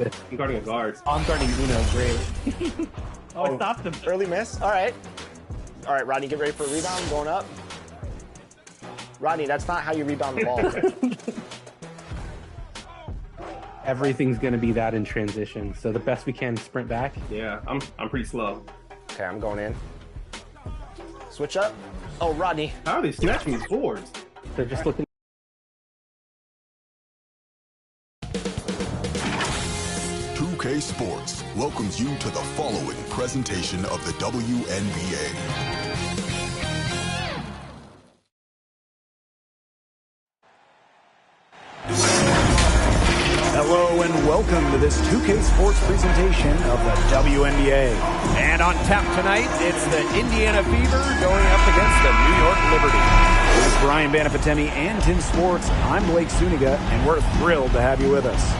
I'm guarding a guard. Oh, I'm guarding Uno. Great. I stopped him. Early miss. All right. All right, Rodney, get ready for a rebound. Going up. Rodney, that's not how you rebound the ball. Everything's going to be that in transition. So the best we can, sprint back. Yeah, I'm pretty slow. Okay, I'm going in. Switch up. Oh, Rodney. How are they snatching these boards? They're just looking. 2K Sports welcomes you to the following presentation of the WNBA. Hello and welcome to this 2K Sports presentation of the WNBA. And on tap tonight, it's the Indiana Fever going up against the New York Liberty. With Brian Banafitemi and Tim Sports, I'm Blake Suniga, and we're thrilled to have you with us.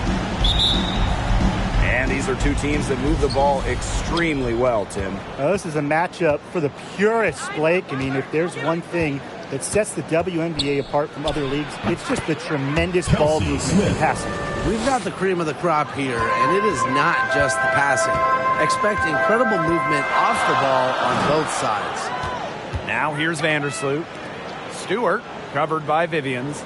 And these are two teams that move the ball extremely well, Tim. This is a matchup for the purists, Blake. I mean, if there's one thing that sets the WNBA apart from other leagues, it's just the tremendous ball movement and passing. We've got the cream of the crop here, and it is not just the passing. Expect incredible movement off the ball on both sides. Now here's Vandersloot. Stewart, covered by Vivians.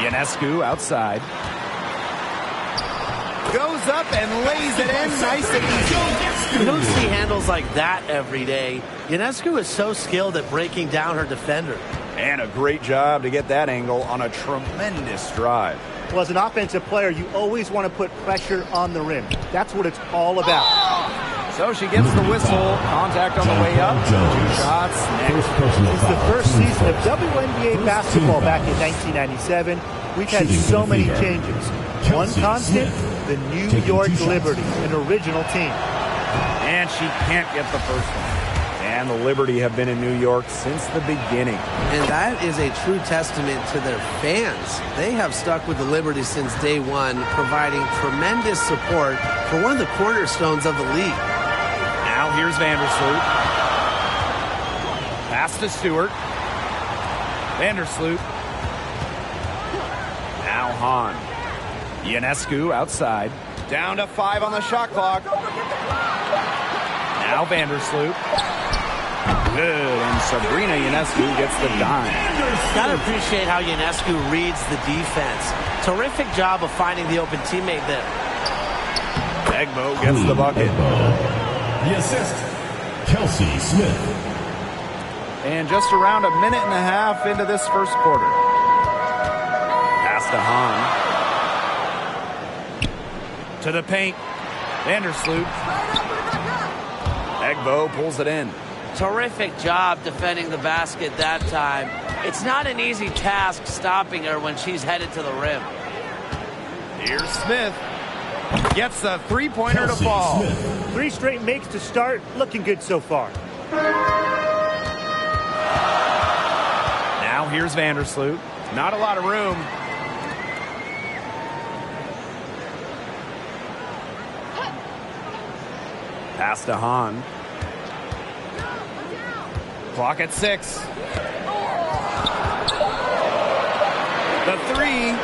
Ionescu outside. Goes up and lays it in nice and easy. You don't see handles like that every day. Ionescu is so skilled at breaking down her defender. And a great job to get that angle on a tremendous drive. Well, as an offensive player, you always want to put pressure on the rim. That's what it's all about. So she gets the whistle. Contact on the way up. 2 shots. Next. Since the first season of WNBA basketball back in 1997, we've had so many changes. One constant, the New York Liberty, an original team. And she can't get the first one. And the Liberty have been in New York since the beginning. And that is a true testament to their fans. They have stuck with the Liberty since day one, providing tremendous support for one of the cornerstones of the league. Now here's Vandersloot. Pass to Stewart. Vandersloot. Now Hahn. Ionescu outside. Down to 5 on the shot clock. Now Vandersloot. Good, and Sabrina Ionescu gets the dime. Gotta appreciate how Ionescu reads the defense. Terrific job of finding the open teammate there. Egbo gets the bucket. The assist, Kelsey Smith. And just around a minute and a half into this first quarter. Pass to Hahn. To the paint. Vandersloot. Egbo pulls it in. Terrific job defending the basket that time. It's not an easy task stopping her when she's headed to the rim. Here's Smith. Gets the three-pointer to fall. Smith. 3 straight makes to start. Looking good so far. Now here's Vandersloot. Not a lot of room. Pass to Hahn. Clock at 6. The 3.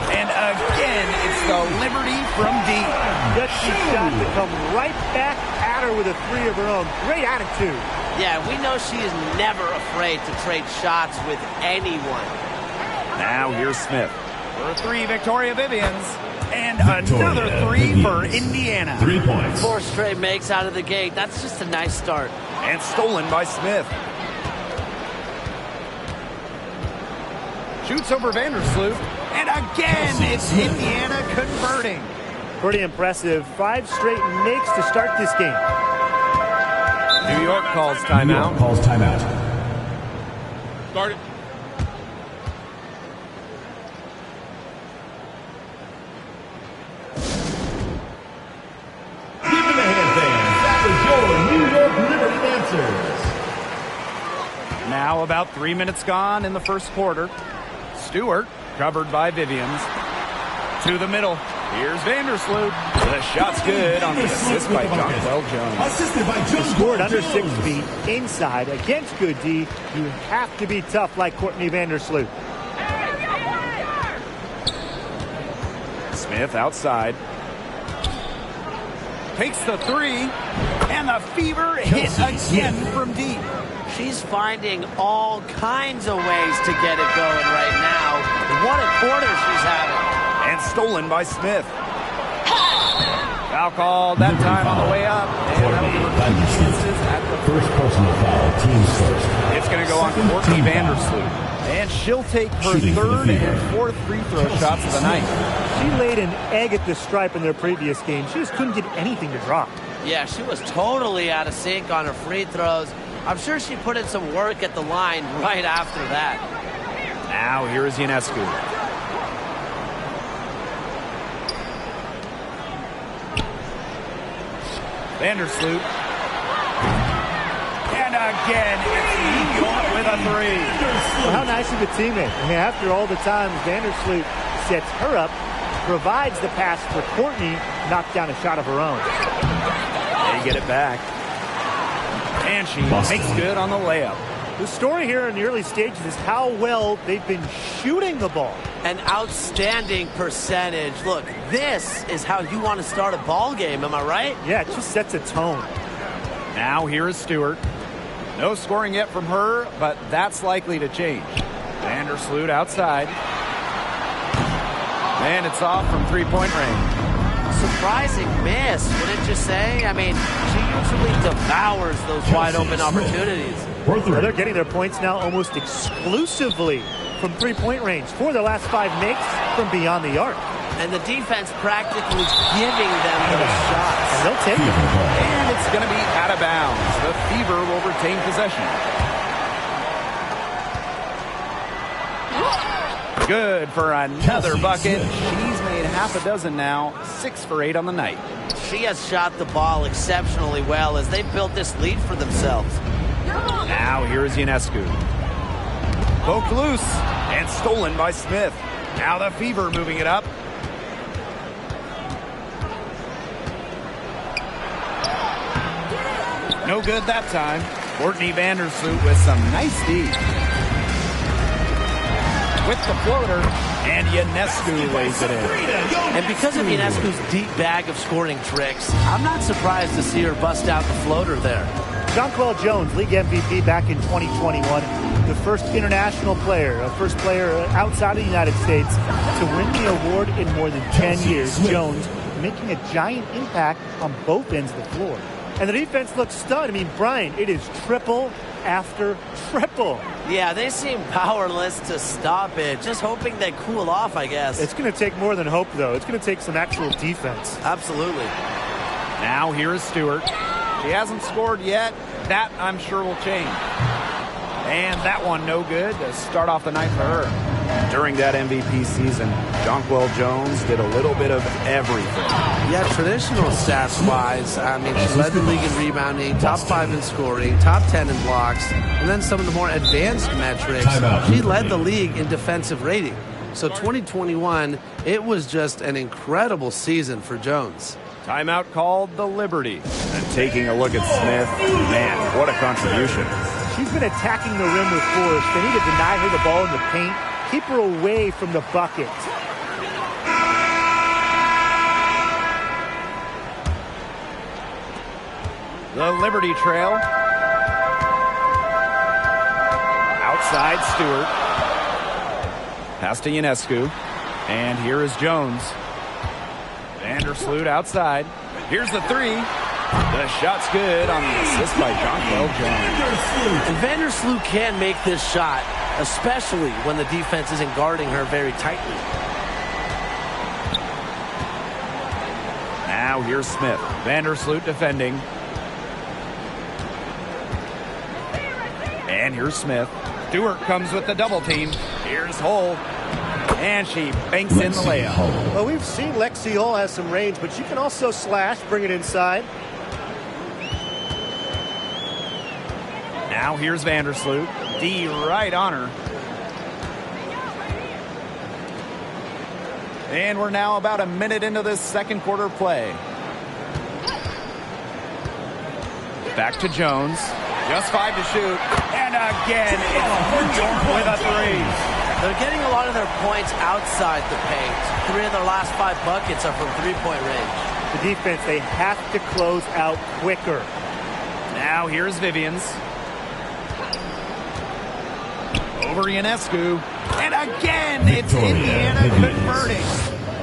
And again, it's the Liberty from deep. Gutsy shot to come right back at her with a 3 of her own. Great attitude. Yeah, we know she is never afraid to trade shots with anyone. Now here's Smith. For a 3, Victoria Vivians. And another 3 for Indiana. 3 points. 4 straight makes out of the gate. That's just a nice start. And stolen by Smith. Shoots over Vandersloot. And again, it's Indiana converting. Pretty impressive. 5 straight makes to start this game. New York calls timeout. New York calls timeout. Guard it. Give them a hand, fans. That was your New York Liberty Dancers. Now about 3 minutes gone in the first quarter. Stewart, covered by Vivians. To the middle. Here's Vandersloot. The shot's good on the assist by Jonquel Jones. Assisted by Jones. Scored under 6 feet inside against good D. You have to be tough like Courtney Vandersloot. Smith outside. Takes the three. And the Fever hit again from deep. She's finding all kinds of ways to get it going right now. What a quarter she's having. And stolen by Smith. Foul called that time on the way up. And that'll give her 2 chances at the First personal foul, team's first. It's going to go on Courtney Vandersloot. And she'll take her Shooting for the 3rd Fever. and 4th free throw shots of the night. She laid an egg at the stripe in their previous game. She just couldn't get anything to drop. Yeah, she was totally out of sync on her free throws. I'm sure she put in some work at the line right after that. Now here is Ionescu. Vandersloot. And again, it's New York with a 3. Well, how nice of a teammate. I mean, after all the times Vandersloot sets her up, provides the pass for Courtney, knocked down a shot of her own. They get it back. And she makes good on the layup. The story here in the early stages is how well they've been shooting the ball. An outstanding percentage. Look, this is how you want to start a ball game, am I right? Yeah, it just sets a tone. Now here is Stewart. No scoring yet from her, but that's likely to change. Vandersloot outside. And it's off from 3-point range. Surprising miss, wouldn't you say? I mean, she usually devours those wide open opportunities. Well, they're getting their points now almost exclusively from 3-point range. 4 of their last 5 makes from beyond the arc. And the defense practically giving them those shots. And they'll take it. And it's going to be out of bounds. The Fever will retain possession. Good for another bucket. She's made half a dozen now. 6 for 8 on the night. She has shot the ball exceptionally well as they built this lead for themselves. Now here is Ionescu. Poked loose and stolen by Smith. Now the Fever moving it up. No good that time. Courtney Vandersloot with some nice D. With the floater, and Ionescu lays it in. And because of Ionescu's deep bag of scoring tricks, I'm not surprised to see her bust out the floater there. Jonquel Jones, league MVP back in 2021, the first international player, first player outside of the United States to win the award in more than 10 years. Jones making a giant impact on both ends of the floor. And the defense looks stunned. I mean, Brian, it is triple after triple. Yeah, they seem powerless to stop it. Just hoping they cool off, I guess. It's going to take more than hope, though. It's going to take some actual defense. Absolutely. Now here is Stewart. She hasn't scored yet. That, I'm sure, will change. And that one no good to start off the night for her. During that MVP season, Jonquel Jones did a little bit of everything. Yeah, traditional stats-wise, I mean, she led the league in rebounding, top 5 in scoring, top 10 in blocks, and then some of the more advanced metrics. She led the league in defensive rating. So 2021, it was just an incredible season for Jones. Timeout called the Liberty. And taking a look at Smith, man, what a contribution. She's been attacking the rim with force. They need to deny her the ball in the paint, keep her away from the bucket. The Liberty trail. Outside Stewart. Pass to Ionescu. And here is Jones. Vandersloot outside. Here's the 3. The shot's good on the assist by Jonquel Jones. And Vandersloot can make this shot, especially when the defense isn't guarding her very tightly. Now here's Smith. Vandersloot defending. And here's Smith. Stewart comes with the double team. Here's Hull. And she banks in the layup. Well, we've seen Lexi Hull has some range, but she can also slash, bring it inside. Now here's Vandersloot. D right on her. And we're now about a minute into this second quarter play. Back to Jones. Just 5 to shoot. And again, it's New York with a 3. They're getting a lot of their points outside the paint. 3 of their last 5 buckets are from three-point range. The defense, they have to close out quicker. Now here's Vivians. Over Ionescu. And again, it's Indiana converting.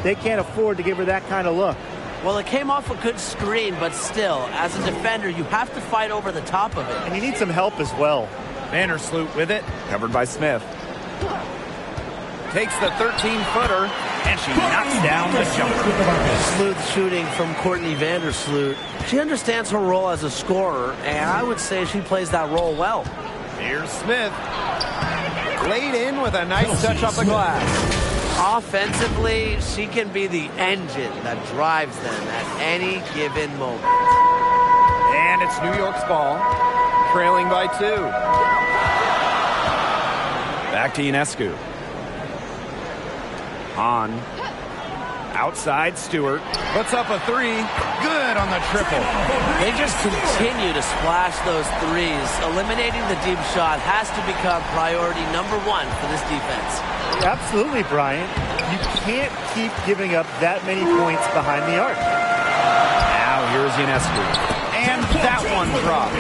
They can't afford to give her that kind of look. Well, it came off a good screen, but still, as a defender, you have to fight over the top of it. And you need some help as well. Vandersloot with it, covered by Smith. Takes the 13-footer, and she knocks down the jumper. Smooth shooting from Courtney Vandersloot. She understands her role as a scorer, and I would say she plays that role well. Here's Smith. Laid in with a nice touch off the glass. Offensively, she can be the engine that drives them at any given moment. And it's New York's ball, trailing by 2. Back to Ionescu. Hahn. Outside, Stewart. Puts up a 3. Good on the triple. They just continue to splash those threes. Eliminating the deep shot has to become priority number 1 for this defense. Absolutely, Brian. You can't keep giving up that many points behind the arc. Now here's Ionescu. And that one drops.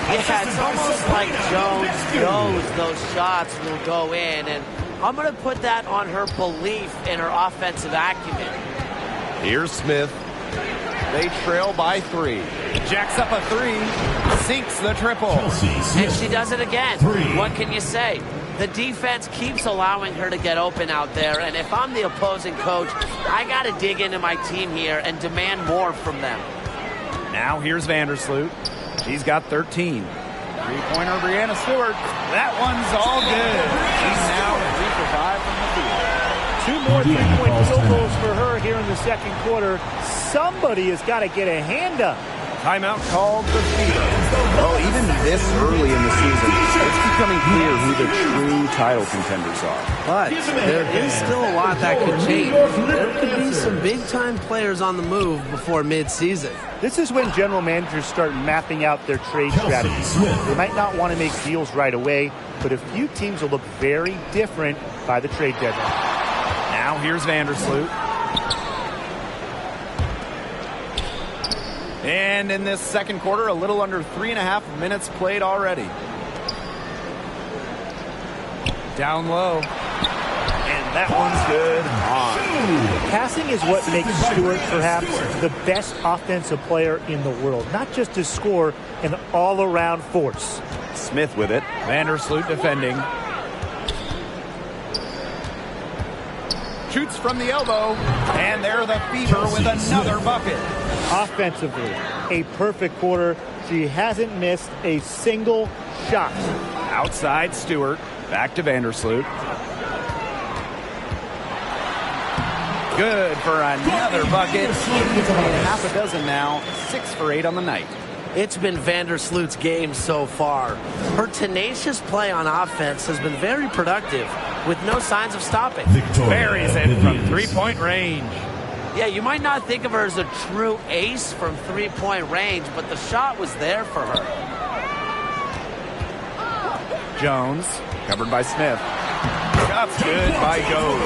Yeah, it's almost like Jones knows those shots will go in, and I'm going to put that on her belief in her offensive acumen. Here's Smith. They trail by 3. Jacks up a 3. Sinks the triple. And she does it again. What can you say? The defense keeps allowing her to get open out there, and if I'm the opposing coach, I got to dig into my team here and demand more from them. Now here's Vandersloot. She's got 13. Three-pointer, Brianna Stewart. That one's all good. She's now 3 for 5 from the field. 2 more three-point field goals for her here in the second quarter. Somebody has got to get a hand up. Timeout called the Fever. Well, even this early in the season, it's becoming clear who the true title contenders are. But there is still a lot that could change. There could be some big-time players on the move before mid-season. This is when general managers start mapping out their trade strategies. They might not want to make deals right away, but a few teams will look very different by the trade deadline. Now here's Vandersloot. And in this second quarter, a little under 3.5 minutes played already. Down low. And that one's good. On. Passing is what makes Stewart perhaps the best offensive player in the world. Not just to score, an all-around force. Smith with it. Vandersloot defending. Shoots from the elbow. And there the Fever with another bucket. Offensively, a perfect quarter. She hasn't missed a single shot. Outside Stewart. Back to Vandersloot. Good for another bucket. She's made half a dozen now. 6 for 8 on the night. It's been Vandersloot's game so far. Her tenacious play on offense has been very productive, with no signs of stopping. Buries it from three-point range. Yeah, you might not think of her as a true ace from three-point range, but the shot was there for her. Jones, covered by Smith. Shot's good by Jones.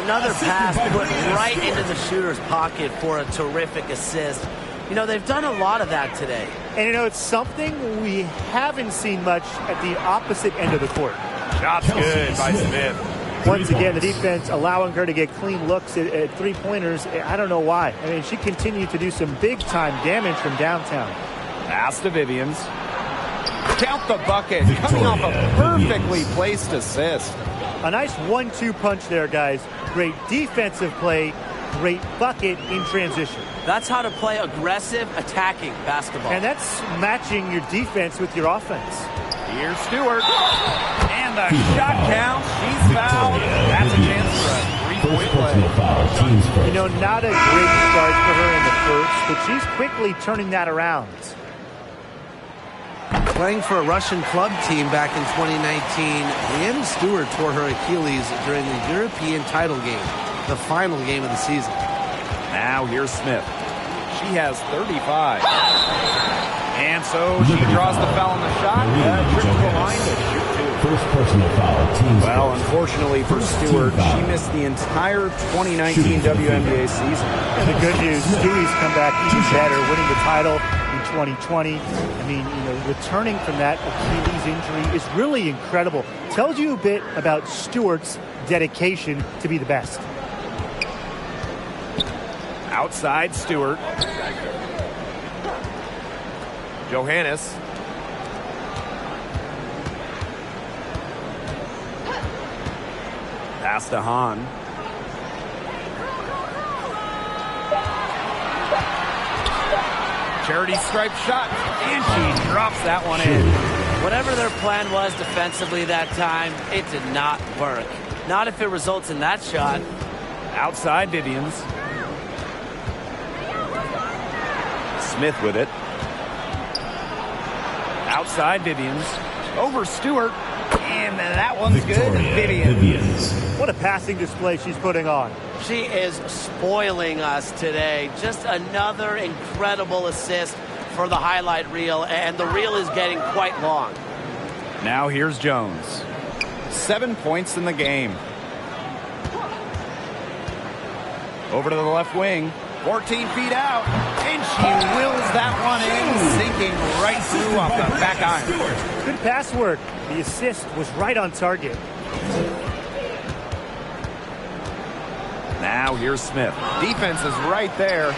Another pass put right into the shooter's pocket for a terrific assist. You know, they've done a lot of that today. And, you know, it's something we haven't seen much at the opposite end of the court. Shot's good by Smith. Once again, the defense allowing her to get clean looks at three-pointers. I don't know why. I mean, she continued to do some big-time damage from downtown. Pass to Vivians. Count the bucket, coming off a perfectly placed assist. A nice 1-2 punch there, guys. Great defensive play, great bucket in transition. That's how to play aggressive, attacking basketball. And that's matching your defense with your offense. Here's Stewart. And the shot count. She's fouled. That's a chance for a three-point play. You know, not a great start for her in the first, but she's quickly turning that around. Playing for a Russian club team back in 2019, Brianna Stewart tore her Achilles during the European title game, the final game of the season. Now here's Smith. She has 35. And so she draws the foul on the shot. Trips to the line to shoot two. First personal foul, team Well, sports. unfortunately for Stewart, she missed the entire 2019 WNBA season. And the good news, Stewie's come back even better, winning the title in 2020. I mean, returning from that Achilles injury is really incredible. Tells you a bit about Stewart's dedication to be the best. Outside Stewart. Johannes. Pass to Hahn. Charity stripe shot, and she drops that one in. Whatever their plan was defensively that time, it did not work. Not if it results in that shot. Outside Vivians. Smith with it. Outside Vivians. Over Stewart. And that one's Victoria good. Vivians. What a passing display she's putting on. She is spoiling us today. Just another incredible assist for the highlight reel, and the reel is getting quite long. Now here's Jones. 7 points in the game. Over to the left wing. 14 feet out. And she wills that one in, sinking right through off the back iron. Good pass work. The assist was right on target. Now here's Smith. Defense is right there.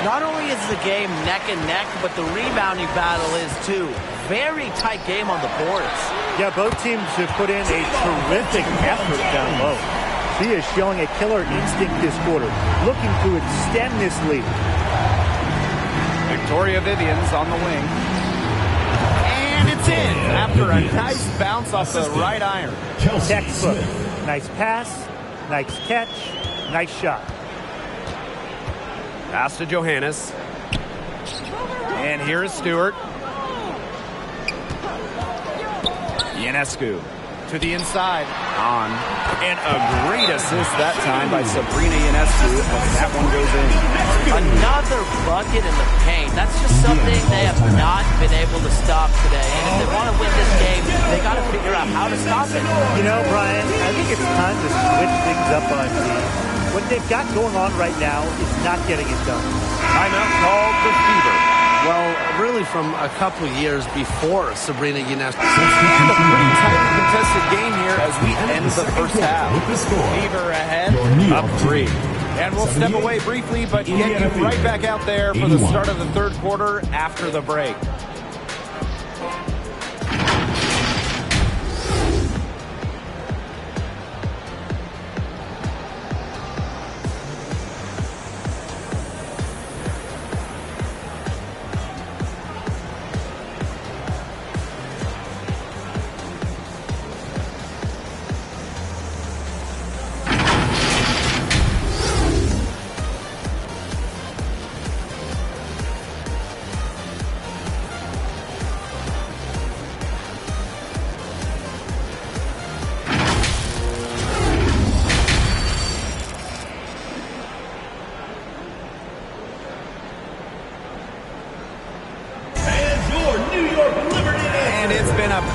Not only is the game neck and neck, but the rebounding battle is too. Very tight game on the boards. Yeah, both teams have put in a terrific effort down low. She is showing a killer instinct this quarter, looking to extend this lead. Victoria Vivians on the wing. And it's in after a nice bounce off the right iron. Textbook. Nice pass, nice catch, nice shot. Pass to Johannes. And here's Stewart. Ionescu to the inside. On. And a great assist that time by Sabrina Ionescu. That one goes in. Another bucket in the paint. That's just something they have not been able to stop today. And if they want to win this game, they got to figure out how to stop it. You know, Brian, I think it's time to switch things up on team. What they've got going on right now is not getting it done. Timeout called the Fever. Well, really from a couple years before Sabrina Ionescu. And a pretty tightly contested game here as we end the first half. Fever ahead, up 3. And we'll step away briefly, but get you right back out there for the start of the third quarter after the break.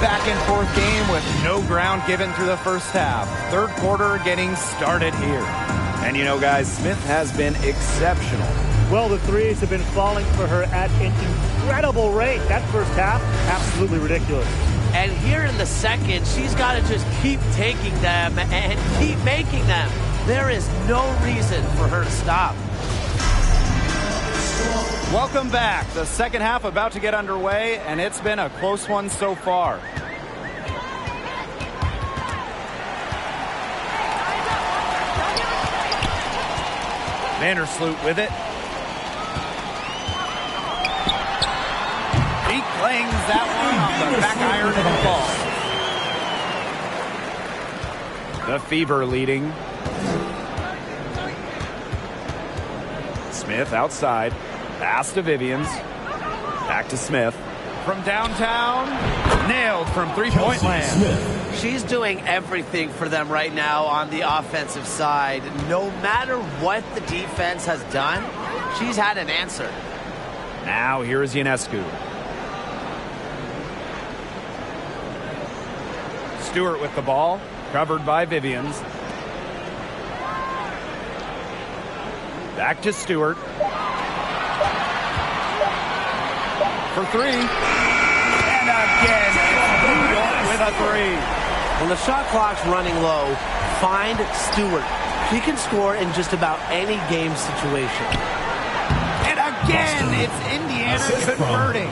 Back-and-forth game with no ground given through the first half. Third quarter getting started here. And you know, guys, Smith has been exceptional. Well, the threes have been falling for her at an incredible rate. That first half, absolutely ridiculous. And here in the second, she's got to just keep taking them and keep making them. There is no reason for her to stop. Welcome back. The second half about to get underway, and it's been a close one so far. Vandersloot with it. He clangs that one off the back iron and falls. The Fever leading. Smith outside. Pass to Vivians. Back to Smith. From downtown. Nailed from three-point land. She's doing everything for them right now on the offensive side. No matter what the defense has done, she's had an answer. Now here's Ionescu. Stewart with the ball, covered by Vivians. Back to Stewart. For three. And again, it's New York with a three. When the shot clock's running low, find Stewart. He can score in just about any game situation. And again, it's Indiana converting.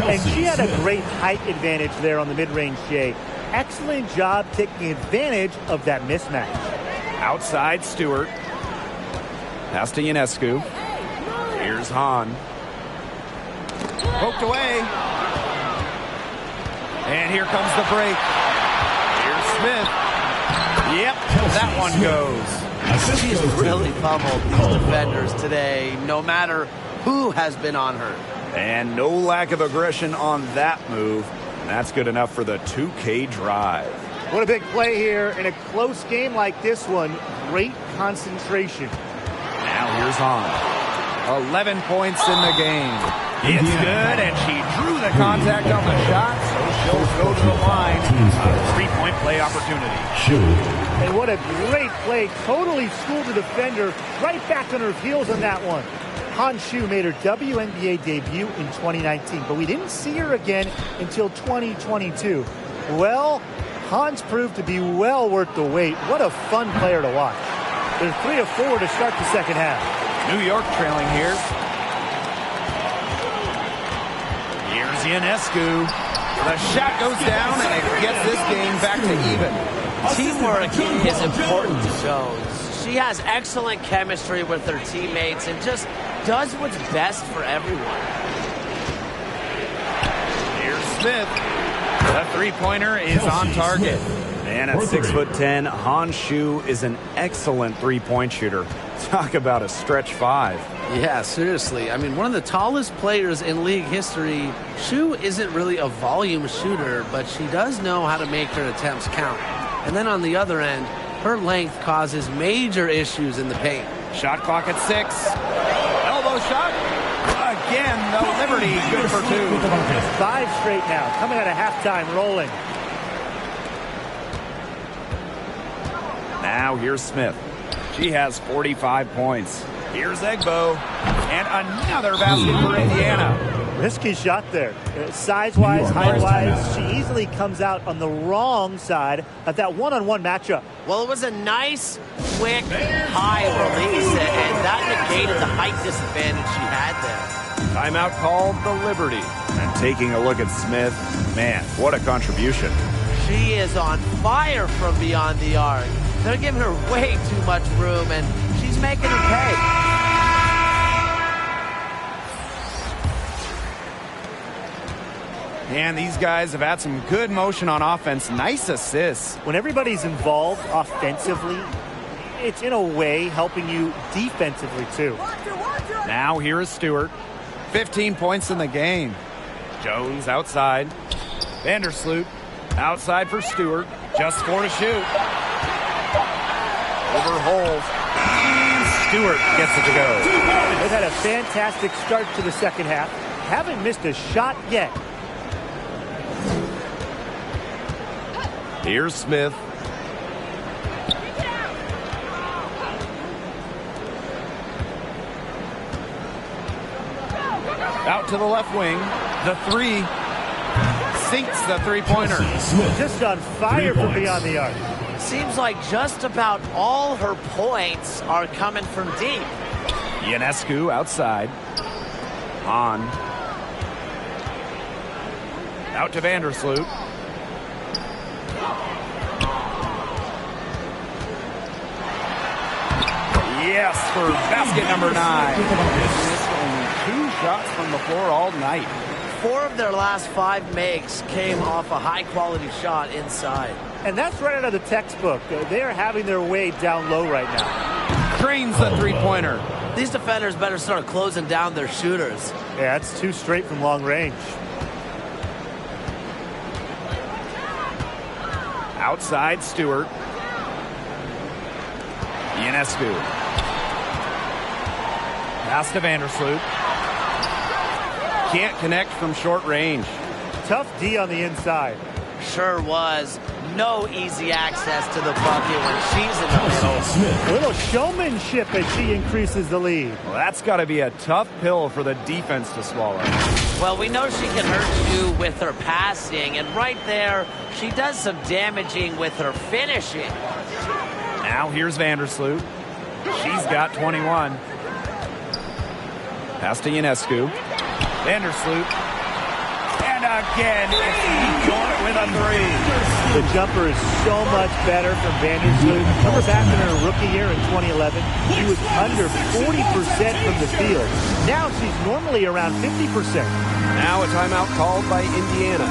And she had a great height advantage there on the mid-range, Jay. Excellent job taking advantage of that mismatch. Outside Stewart. Pass to Ionescu. Here's Hahn. Poked away. And here comes the break. Here's Smith. Yep, that one goes. She's really pummeled these defenders today, no matter who has been on her. And no lack of aggression on that move. That's good enough for the 2K drive. What a big play here in a close game like this one. Great concentration. Now here's Hahn. 11 points in the game. It's good, and she drew the contact on the shot, so she'll go to the line. A three-point play opportunity. And what a great play. Totally schooled the defender. Right back on her heels on that one. Han Xu made her WNBA debut in 2019, but we didn't see her again until 2022. Well, Han's proved to be well worth the wait. What a fun player to watch. They're 3 of 4 to start the second half. New York trailing here. Here's Ionescu. The shot goes down, and it gets this game back to even. Teamwork is important to Jones. She has excellent chemistry with her teammates and just does what's best for everyone. Here's Smith. The three-pointer is on target. And at 6'10", Han Xu is an excellent three-point shooter. Talk about a stretch five. Yeah, seriously. I mean, one of the tallest players in league history. Xu isn't really a volume shooter, but she does know how to make her attempts count. And then on the other end, her length causes major issues in the paint. Shot clock at 6. Elbow shot. Again, the Liberty good for 2. 5 straight now. Coming out of halftime, rolling. Now here's Smith. She has 45 points. Here's Egbo. And another basket for Indiana. Risky shot there. Size-wise, height-wise, she easily comes out on the wrong side of that one-on-one matchup. Well, it was a nice, quick, high release, and that negated the height disadvantage she had there. Timeout called the Liberty. And taking a look at Smith, man, what a contribution. She is on fire from beyond the arc. They're giving her way too much room, and she's making her pay. And these guys have had some good motion on offense. Nice assists. When everybody's involved offensively, it's in a way helping you defensively too. Now here is Stewart. 15 points in the game. Jones outside. Vandersloot outside for Stewart. Just 4 to shoot. Over holes. And Stewart gets it to go. They've had a fantastic start to the second half. Haven't missed a shot yet. Here's Smith. Out to the left wing. The three. Sinks the three-pointer. Just on fire from beyond the arc. Seems like just about all her points are coming from deep. Ionescu outside. Hahn. Out to Vandersloot. Yes, for basket number 9. Only 2 shots from the floor all night. 4 of their last 5 makes came off a high-quality shot inside. And that's right out of the textbook. They are having their way down low right now. Drains the three-pointer. These defenders better start closing down their shooters. Yeah, that's 2 straight from long range. Outside Stewart. Ionescu. Pass to Vandersloot. Can't connect from short range. Tough D on the inside. Sure was. no easy access to the bucket when she's in the middle. A little showmanship as she increases the lead. Well, that's got to be a tough pill for the defense to swallow. Well, we know she can hurt you with her passing, and right there, she does some damaging with her finishing. Now here's Vandersloot. She's got 21. Pass to Ionescu. Vandersloot. And again, it's New York with a three. The jumper is so much better from Vandersloot. Remember back in her rookie year in 2011, she was under 40% from the field. Now she's normally around 50%. Now a timeout called by Indiana.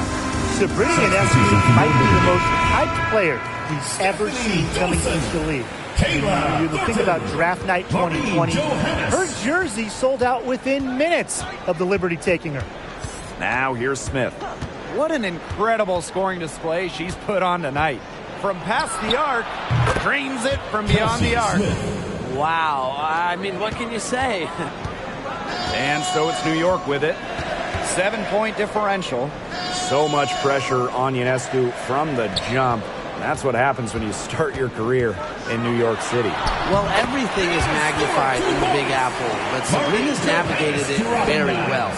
Sabrina Ionescu might be the most hyped player we've ever seen coming into the league. You think about draft night 2020, her jersey sold out within minutes of the Liberty taking her. Now here's Smith. What an incredible scoring display she's put on tonight. From past the arc, drains it from beyond the arc. Wow, I mean, what can you say? And so it's New York with it. 7-point differential. So much pressure on Ionescu from the jump. That's what happens when you start your career in New York City. Well, everything is magnified in the Big Apple, but Sabrina's navigated it very well.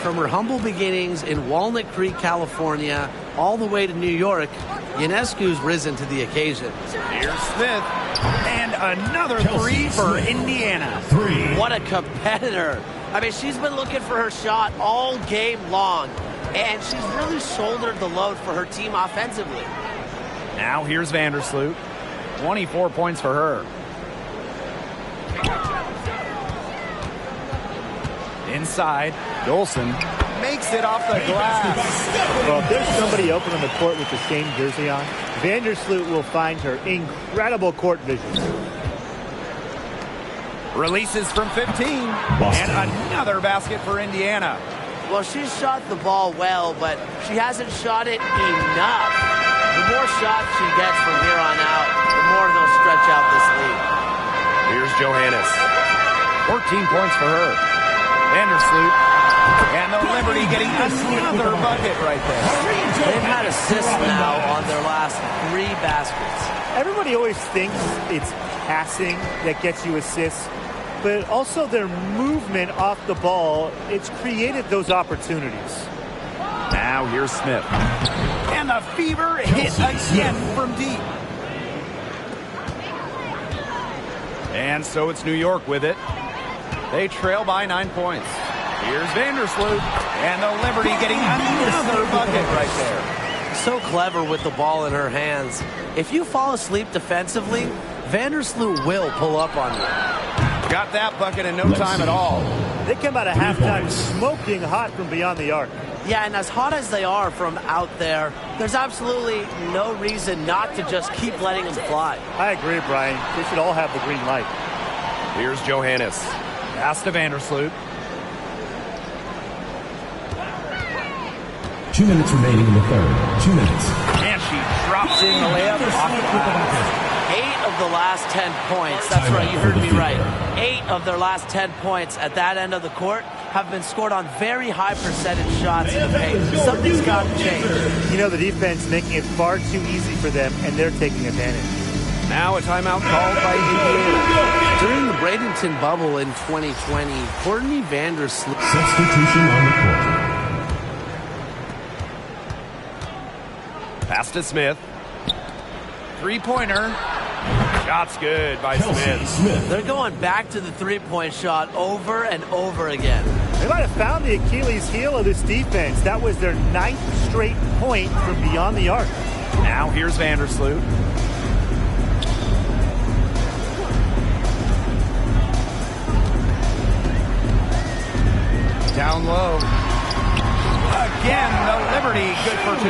From her humble beginnings in Walnut Creek, California, all the way to New York, Ionescu's risen to the occasion. Here's Smith. And another three for Indiana. What a competitor. I mean, she's been looking for her shot all game long, and she's really shouldered the load for her team offensively. Now here's Vandersloot. 24 points for her. Inside, Dolson makes it off the glass. Well, if there's somebody open on the court with the same jersey on, Vandersloot will find her incredible court vision. Releases from 15. And another basket for Indiana. Well, she's shot the ball well, but she hasn't shot it enough. The more shots she gets from here on out, the more they'll stretch out this lead. Here's Johannes. 14 points for her. Vandersloot. And the Liberty getting another bucket right there. They've had assists now on their last 3 baskets. Everybody always thinks it's passing that gets you assists, but also their movement off the ball, it's created those opportunities. Now here's Smith. And the Fever hit again from deep. And so it's New York with it. They trail by 9 points. Here's Vandersloot. And the Liberty getting another bucket right there. So clever with the ball in her hands. If you fall asleep defensively, Vandersloot will pull up on you. Got that bucket in no time at all. They come out of halftime smoking hot from beyond the arc. Yeah, and as hot as they are from out there, there's absolutely no reason not to just keep letting them fly. I agree, Brian. They should all have the green light. Here's Johannes. Pass to Vandersloot. 2 minutes remaining in the third. 2 minutes. And she drops in the layup off the glass. 8 of the last 10 points, that's right, you heard me right. 8 of their last 10 points at that end of the court have been scored on very high percentage shots in the paint. Something's got to change. You know, the defense making it far too easy for them, and they're taking advantage. Now a timeout called by Indiana. During the Bradenton bubble in 2020, Courtney Vandersloot. Substitution on the court. Pass to Smith. Three-pointer. Shot's good by Smith. They're going back to the three-point shot over and over again. They might have found the Achilles heel of this defense. That was their 9th straight point from beyond the arc. Now here's Vandersloot. Down low. Again, the Liberty good for 2.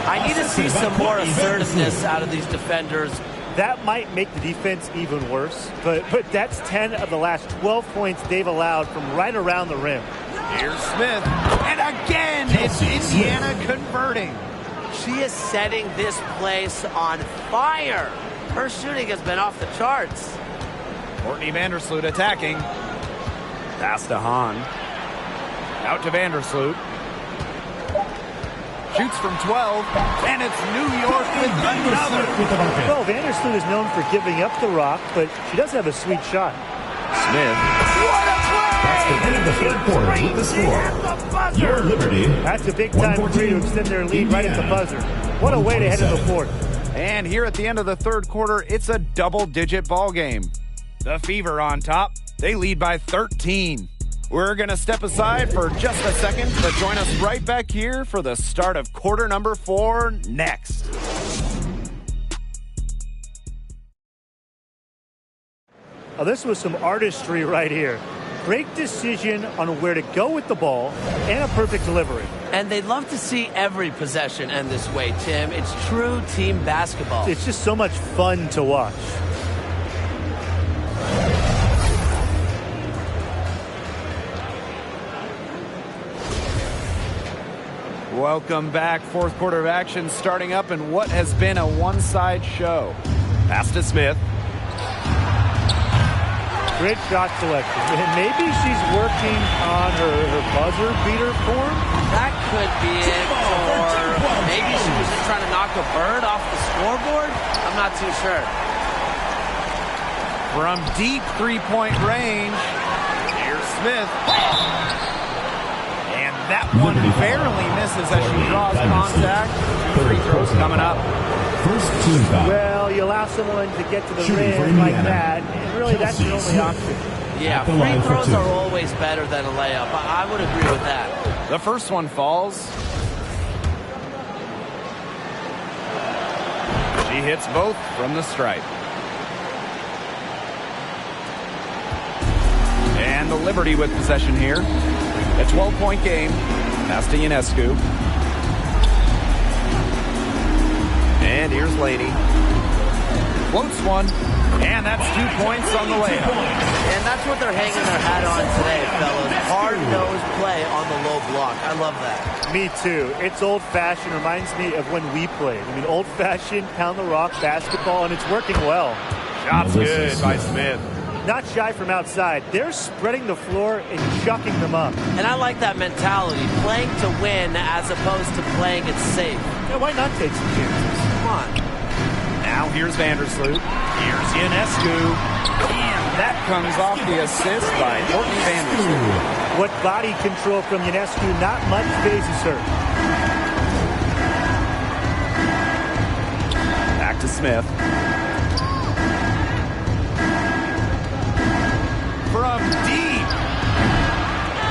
I need to see some more assertiveness out of these defenders. That might make the defense even worse, but that's 10 of the last 12 points they've allowed from right around the rim. Here's Smith. And again, it's Indiana converting. She is setting this place on fire. Her shooting has been off the charts. Courtney Vandersloot attacking. Pass to Hahn. Out to Vandersloot. Shoots from 12, and it's New York with another. Well, Vandersloot is known for giving up the rock, but she does have a sweet shot. Smith. What a play! That's the end of the third quarter with the score. Your Liberty. That's a big-time three to extend their lead right at the buzzer. What a way to head to the fourth. And here at the end of the third quarter, it's a double-digit ball game. The Fever on top. They lead by 13. We're going to step aside for just a second, but join us right back here for the start of quarter number 4 next. Oh, this was some artistry right here. Great decision on where to go with the ball and a perfect delivery. And they'd love to see every possession end this way, Tim. It's true team basketball. It's just so much fun to watch. Welcome back. Fourth quarter of action starting up in what has been a one-side show. Pass to Smith. Great shot selection. And maybe she's working on her buzzer beater form. That could be it. Or maybe she was just trying to knock a bird off the scoreboard. I'm not too sure. From deep three-point range, here's Smith. And that one barely misses as she draws contact. Free throws coming up. First team foul. Well, you allow someone to get to the rim like that, and really that's the only option. Yeah, free throws are always better than a layup. I would agree with that. The first one falls. She hits both from the stripe. And the Liberty with possession here. A 12-point game. Pass to Ionescu. And here's Laney. Floats one. And that's 2 points on the layup. And that's what they're hanging their hat on today, fellas. Hard-nosed play on the low block. I love that. Me too. It's old-fashioned. Reminds me of when we played. I mean, old-fashioned, pound the rock basketball, and it's working well. Shots good by Smith. Not shy from outside. They're spreading the floor and chucking them up. And I like that mentality. Playing to win as opposed to playing it safe. Yeah, why not take some chances? Come on. Now here's Vandersloot. Here's Ionescu. And that comes off the assist by Courtney Vandersloot. What body control from Ionescu. Not much phases her. Back to Smith. From deep.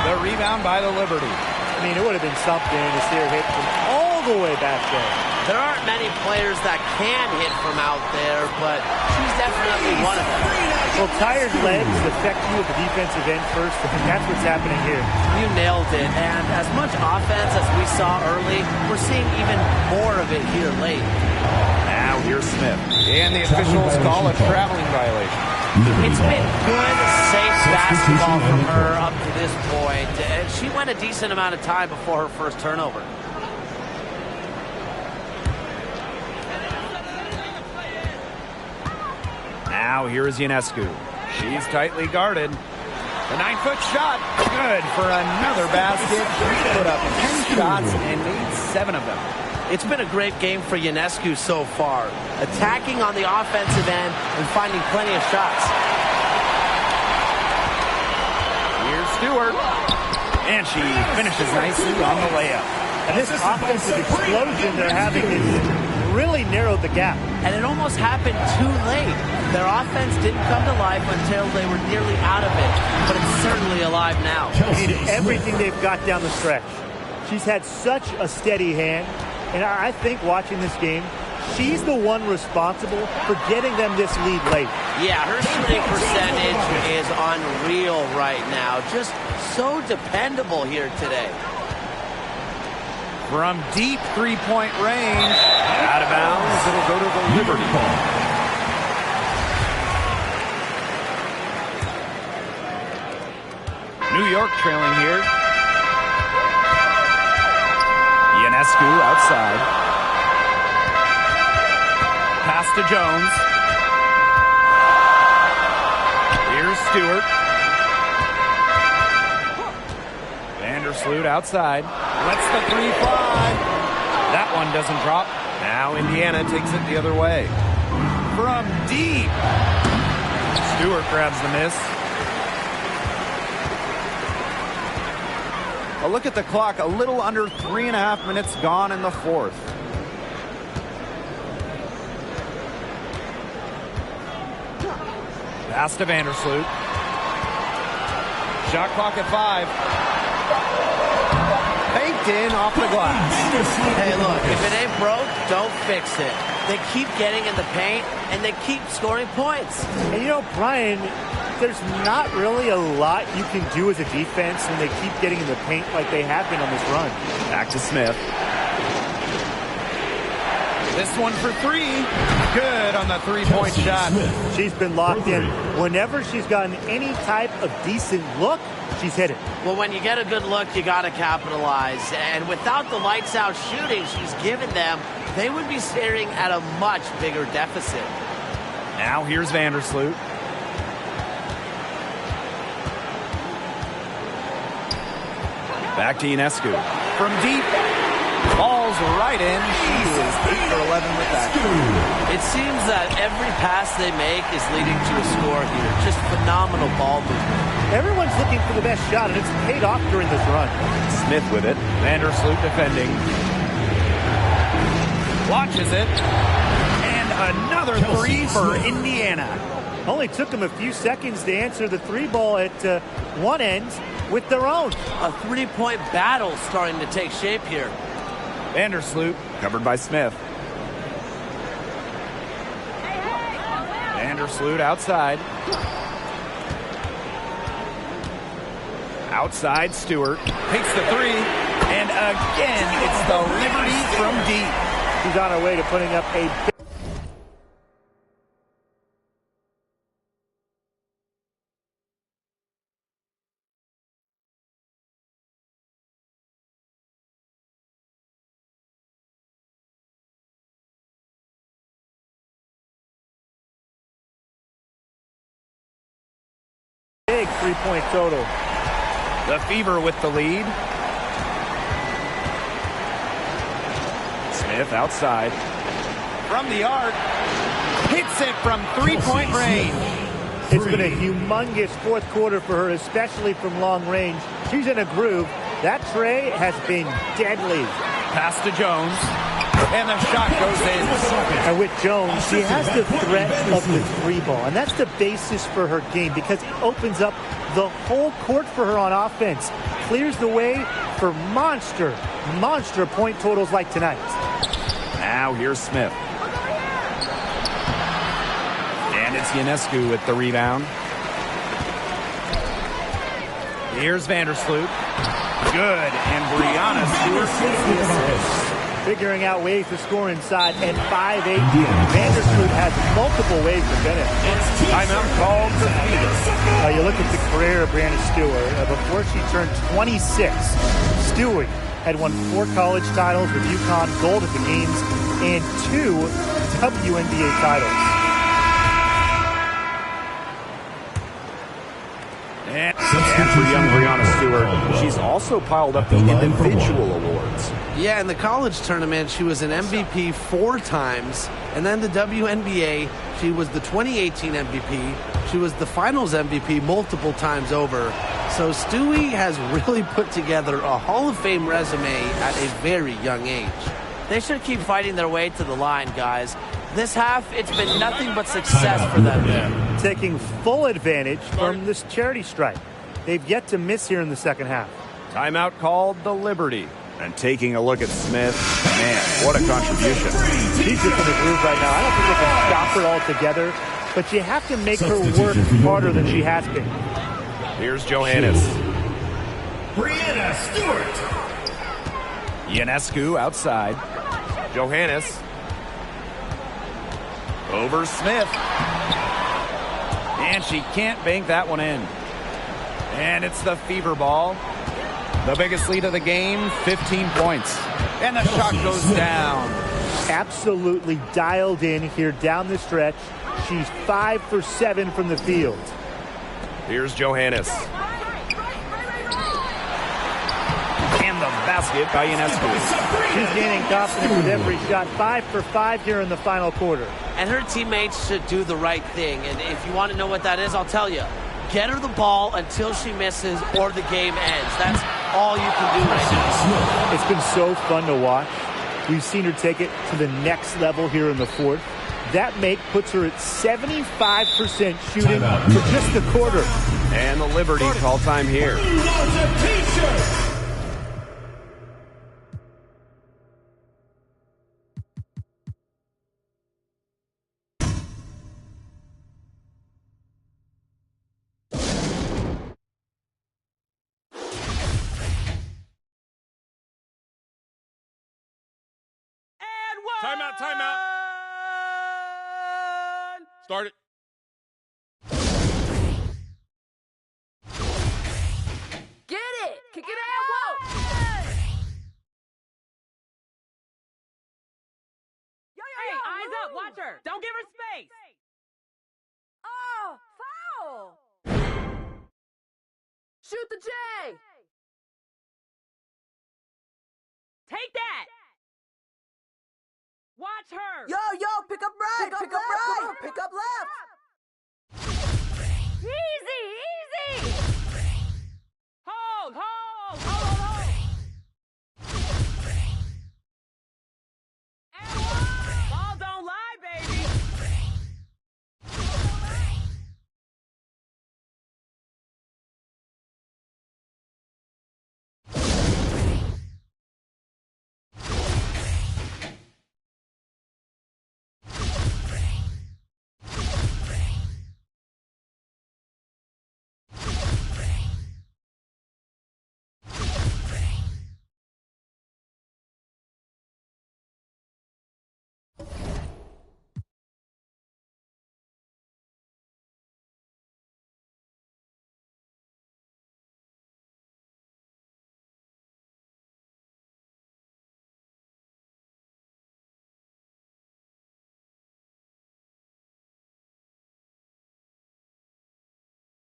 The rebound by the Liberty. I mean, it would have been something to see her hit from all the way back there. There aren't many players that can hit from out there, but she's definitely one of them. Well, tired legs affect you at the defensive end first, and that's what's happening here. You nailed it, and as much offense as we saw early, we're seeing even more of it here late. Now here's Smith. And the officials call a traveling violation. It's been good, safe basketball from her up to this point, and she went a decent amount of time before her first turnover. Now here is Ionescu. She's tightly guarded. The 9-foot shot, good for another basket. She put up 10 shots and made 7 of them. It's been a great game for Ionescu so far, attacking on the offensive end and finding plenty of shots. Here's Stewart. And she finishes nicely on the layup. And this offensive explosion they're having is really narrowed the gap. And it almost happened too late. Their offense didn't come to life until they were nearly out of it, but it's certainly alive now. They did everything they've got down the stretch. She's had such a steady hand. And I think watching this game, she's the one responsible for getting them this lead late. Yeah, her shooting percentage is unreal right now. Just so dependable here today. From deep three-point range, out of bounds, it'll go to the Liberty. New York trailing here. Ionescu outside. Pass to Jones. Here's Stewart. Vandersloot outside. Lets the 3 fly. That one doesn't drop. Now Indiana takes it the other way. From deep. Stewart grabs the miss. A look at the clock. A little under 3.5 minutes gone in the fourth. Pass to Vandersloot. Shot clock at 5. Banked in off the glass. Hey, look, if it ain't broke, don't fix it. They keep getting in the paint, and they keep scoring points. And you know, Brian, there's not really a lot you can do as a defense when they keep getting in the paint like they have been on this run. Back to Smith. This one for 3. Good on the three-point shot. She's been locked in. Whenever she's gotten any type of decent look, she's hit it. Well, when you get a good look, you got to capitalize. And without the lights-out shooting she's given them, they would be staring at a much bigger deficit. Now here's Vandersloot. Back to Ionescu. From deep. Falls right in. She is 8 for 11 with that. It seems that every pass they make is leading to a score here. Just phenomenal ball movement. Everyone's looking for the best shot, and it's paid off during this run. Smith with it. Vandersloot defending. Launches it. And another 3 for Indiana. Only took them a few seconds to answer the 3 ball at one end with their own. A 3-point battle starting to take shape here. Vandersloot covered by Smith. Vandersloot outside. Outside Stewart. Takes the 3. And again, it's the Liberty from deep. She's on her way to putting up a big 3-point total. The Fever with the lead. Smith outside. From the arc. Hits it from 3-point range. It's been a humongous fourth quarter for her, especially from long range. She's in a groove. That tray has been deadly. Pass to Jones. And the shot goes in. And with Jones, she has the threat of the 3 ball. And that's the basis for her game because it opens up the whole court for her on offense. Clears the way for monster point totals like tonight. Now here's Smith. And it's Ionescu with the rebound. Here's Vandersloot. Good. And Brianna Stewart gets the assist. Figuring out ways to score inside, and 5'8". Vandersloot has multiple ways to finish. Timeout called for Fever. You look at the career of Brianna Stewart. Before she turned 26, Stewart had won 4 college titles with UConn, gold at the games, and 2 WNBA titles. And for young Brianna Stewart, she's also piled up the individual awards. Yeah, in the college tournament, she was an MVP 4 times. And then the WNBA, she was the 2018 MVP. She was the finals MVP multiple times over. So Stewie has really put together a Hall of Fame resume at a very young age. They should keep fighting their way to the line, guys. This half, it's been nothing but success for them there. Taking full advantage from this charity stripe. They've yet to miss here in the second half. Timeout called the Liberty. And taking a look at Smith, man, what a contribution. She's just in the groove right now. I don't think they can stop her altogether, but you have to make her work harder than she has been. Here's Johannes. Brianna Stewart. Ionescu outside. Johannes. Over Smith. And she can't bank that one in. And it's the Fever ball. The biggest lead of the game, 15 points. And the shot goes down. Absolutely dialed in here down the stretch. She's 5 for 7 from the field. Here's Johannes. And the basket by Ionescu. She's gaining confidence with every shot. 5 for 5 here in the final quarter. And her teammates should do the right thing. And if you want to know what that is, I'll tell you. Get her the ball until she misses or the game ends. That's all you can do right now. It's been so fun to watch. We've seen her take it to the next level here in the fourth. That make puts her at 75% shooting for just the quarter. And the Liberty call time here. Timeout, timeout. Start it. Get it! Kick it out! Whoa! Hey, eyes up! Watch her! Don't give her space! Oh! Foul! Shoot the J! Take that! Watch her! Yo, pick up right! Pick up right! Come on, pick up left! Easy!